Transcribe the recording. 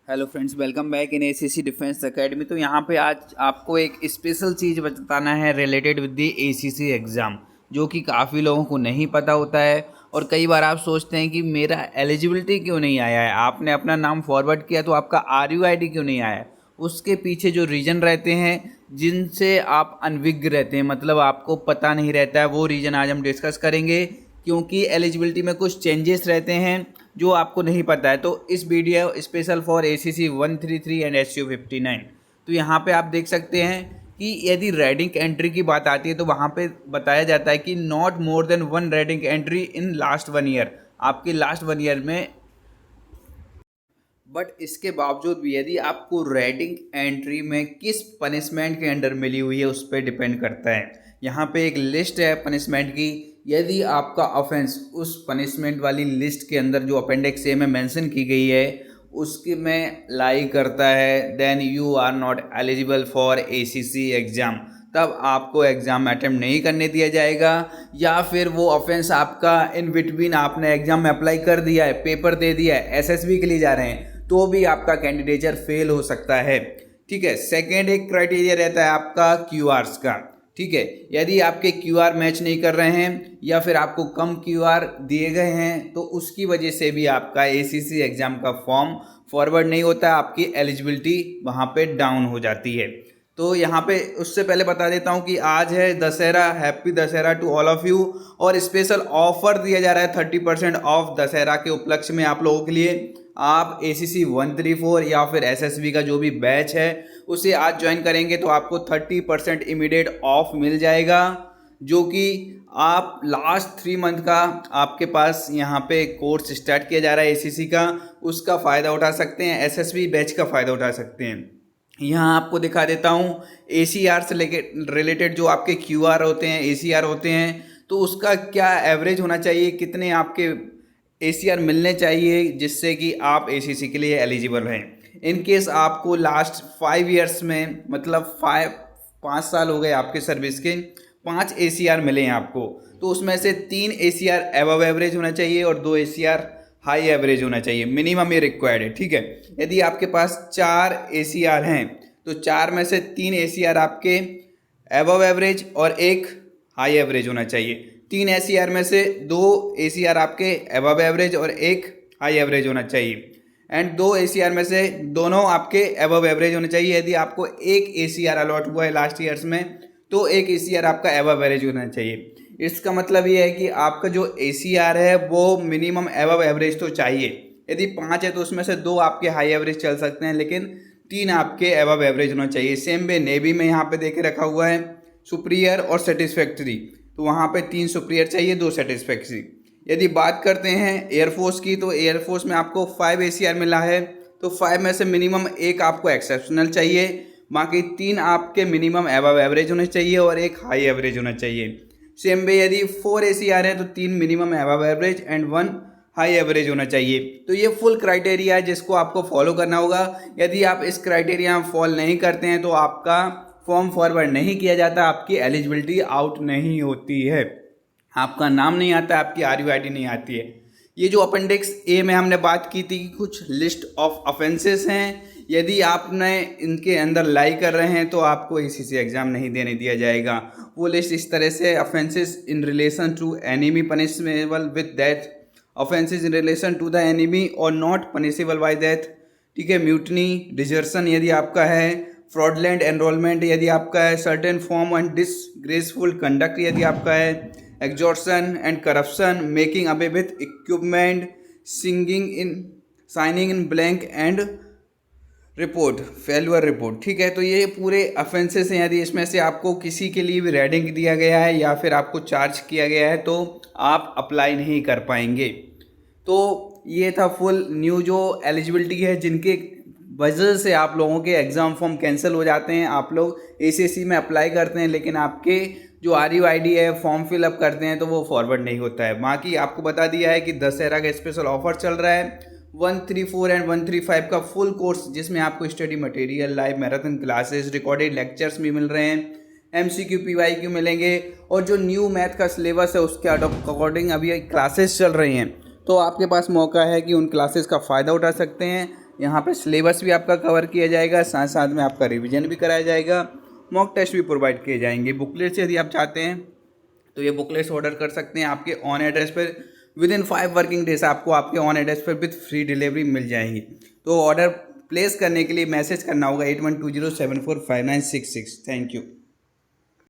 Hello friends, welcome back in ACC defence academy. तो यहाँ पे आज आपको एक स्पेशल चीज़ बताना है related with the ACC exam, जो कि काफ़ी लोगों को नहीं पता होता है। और कई बार आप सोचते हैं कि मेरा एलिजिबिलिटी क्यों नहीं आया है, आपने अपना नाम फॉरवर्ड किया तो आपका RUID क्यों नहीं आया है। उसके पीछे जो रीज़न रहते हैं जिनसे आप अनविज्ञ रहते हैं, मतलब आपको पता नहीं रहता है, वो रीज़न आज हम डिस्कस करेंगे। क्योंकि एलिजिबिलिटी में कुछ चेंजेस रहते हैं जो आपको नहीं पता है। तो इस video special for ACC 133 and SU 59। तो यहाँ पे आप देख सकते हैं कि यदि रेडिंग एंट्री की बात आती है तो वहाँ पे बताया जाता है कि not more than 1 red ink entry in last 1 year, आपके लास्ट 1 ईयर में। बट इसके बावजूद भी यदि आपको रेडिंग एंट्री में किस पनिशमेंट के अंडर मिली हुई है उस पर डिपेंड करता है। यहाँ पे एक लिस्ट है पनिशमेंट की। यदि आपका ऑफेंस उस पनिशमेंट वाली लिस्ट के अंदर जो अपेंडिक्स ए में मेंशन की गई है उसके में लाई करता है, then you are not eligible for ACC exam. तब आपको एग्ज़ाम अटेम्प्ट नहीं करने दिया जाएगा। या फिर वो ऑफेंस आपका इन बिटवीन आपने एग्ज़ाम में अप्लाई कर दिया है, पेपर दे दिया है, SSB के लिए जा रहे हैं, तो भी आपका कैंडिडेचर फेल हो सकता है। ठीक है। सेकेंड एक क्राइटेरिया रहता है आपका QRs का। ठीक है। यदि आपके QR मैच नहीं कर रहे हैं या फिर आपको कम QR दिए गए हैं तो उसकी वजह से भी आपका ACC एग्ज़ाम का फॉर्म फॉरवर्ड नहीं होता है, आपकी एलिजिबिलिटी वहाँ पे डाउन हो जाती है। तो यहाँ पे उससे पहले बता देता हूँ कि आज है Dussehra, happy Dussehra to all of you. और स्पेशल ऑफर दिया जा रहा है 30% ऑफ दशहरा के उपलक्ष्य में आप लोगों के लिए। आप ACC 134 या फिर SSB का जो भी बैच है उसे आज ज्वाइन करेंगे तो आपको 30% इमीडिएट ऑफ मिल जाएगा, जो कि आप लास्ट 3 मंथ का आपके पास यहाँ पे कोर्स स्टार्ट किया जा रहा है ACC का, उसका फ़ायदा उठा सकते हैं। SSB बैच का फ़ायदा उठा सकते हैं। यहाँ आपको दिखा देता हूँ ACR से रिलेटेड जो आपके QR होते हैं, ACR होते हैं, तो उसका क्या एवरेज होना चाहिए, कितने आपके ACR मिलने चाहिए जिससे कि आप ACC के लिए एलिजिबल रहें। इन केस आपको लास्ट 5 ईयर्स में, मतलब 5 साल हो गए आपके सर्विस के, 5 ACR मिले हैं आपको, तो उसमें से 3 ACR एबव एवरेज होना चाहिए और 2 ACR हाई एवरेज होना चाहिए। मिनिमम ये रिक्वायर्ड है। ठीक है। यदि आपके पास 4 ACR हैं तो 4 में से 3 ACR आपके एबव एवरेज और 1 हाई एवरेज होना चाहिए। 3 ACR में से 2 ACR आपके एबव एवरेज और 1 हाई एवरेज होना चाहिए। एंड 2 ACR में से दोनों आपके एबव एवरेज होने चाहिए। यदि आपको 1 ACR अलॉट हुआ है लास्ट ईयर्स में तो 1 ACR आपका एबव एवरेज होना चाहिए। इसका मतलब ये है कि आपका जो ACR है वो मिनिमम एबव एवरेज तो चाहिए। यदि 5 है तो उसमें से 2 आपके हाई एवरेज चल सकते हैं, लेकिन 3 आपके एबव एवरेज होना चाहिए। सेम वे नेवी में यहाँ पे देखे रखा हुआ है सुप्रियर और सेटिस्फैक्ट्री, तो वहाँ पे 3 सुप्रियर चाहिए, 2 सेटिस्फैक्ट्री। यदि बात करते हैं एयरफोर्स की तो एयरफोर्स में आपको 5 ACR मिला है, तो 5 में से मिनिमम 1 आपको एक्सेप्शनल चाहिए, बाकी 3 आपके मिनिमम एबव एवरेज होने चाहिए और 1 हाई एवरेज होना चाहिए। सेम वे यदि 4 ACR है तो 3 minimum above average and 1 high average होना चाहिए। तो ये फुल क्राइटेरिया है जिसको आपको फॉलो करना होगा। यदि आप इस क्राइटेरिया में फॉलो नहीं करते हैं तो आपका फॉर्म फॉरवर्ड नहीं किया जाता, आपकी एलिजिबिलिटी आउट नहीं होती है, आपका नाम नहीं आता, आपकी RUID नहीं आती है। ये जो अपेंडिक्स ए में हमने बात की थी कि कुछ लिस्ट ऑफ ऑफेंसेस हैं, यदि आपने इनके अंदर लाई कर रहे हैं तो आपको ACC एग्ज़ाम नहीं देने दिया जाएगा। वो लिस्ट इस तरह से: offences in relation to enemy punishable with death, offences in relation to the enemy और नॉट पनिशेबल बाय डेथ। ठीक है। म्यूटनी, डिजर्सन यदि आपका है, फ्रॉडलेंट एनरोलमेंट यदि आपका है, certain form and disgraceful conduct यदि आपका है, extortion and corruption, making away with equipment, signing in blank and report, failure report. ठीक है। तो ये पूरे अफेंसेस हैं। यदि इसमें से आपको किसी के लिए भी रेडिंग दिया गया है या फिर आपको चार्ज किया गया है तो आप अप्लाई नहीं कर पाएंगे। तो ये था फुल न्यू जो एलिजिबिलिटी है, जिनके वजह से आप लोगों के एग्ज़ाम फॉर्म कैंसिल हो जाते हैं। आप लोग ACC में अप्लाई करते हैं लेकिन आपके जो RUID है फॉर्म फिलअप करते हैं तो वो फॉरवर्ड नहीं होता है। बाकी आपको बता दिया है कि दशहरा का स्पेशल ऑफर चल रहा है 134 एंड 135 का फुल कोर्स, जिसमें आपको study material, live marathon classes, recorded lectures भी मिल रहे हैं, MCQ PYQ मिलेंगे और जो न्यू मैथ का सिलेबस है उसके अकॉर्डिंग अभी क्लासेस चल रही हैं। तो आपके पास मौका है कि उन क्लासेस का फ़ायदा उठा सकते हैं। यहाँ पे सिलेबस भी आपका कवर किया जाएगा, साथ साथ में आपका रिवीजन भी कराया जाएगा, मॉक टेस्ट भी प्रोवाइड किए जाएंगे। बुकलेट्स यदि आप चाहते हैं तो ये बुकलेट्स ऑर्डर कर सकते हैं आपके ऑन एड्रेस पर। विद इन 5 वर्किंग डेज आपको आपके ऑन एड्रेस पर विद फ्री डिलीवरी मिल जाएंगी। तो ऑर्डर प्लेस करने के लिए मैसेज करना होगा 8120745966। Thank you.